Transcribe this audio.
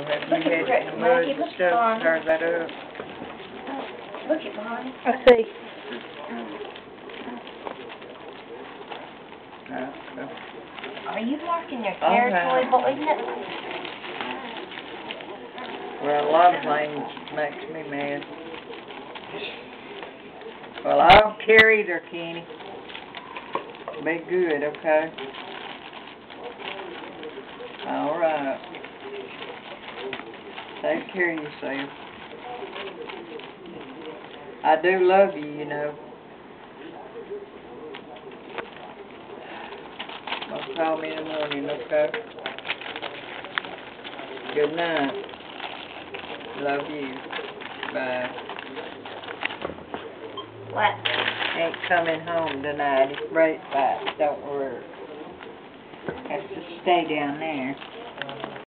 have you had in the mud and stuff, turn that up? Look at Bonnie. I see. Are you marking your territory, boy? Well, a lot of things makes me mad. Well, I don't care either, Kenny. Be good, okay? All right. Take care of yourself. I do love you, you know. Don't call me in the morning, okay? Good night. Love you. Bye. What? Ain't coming home tonight. It's right back. Don't worry. Has to stay down there.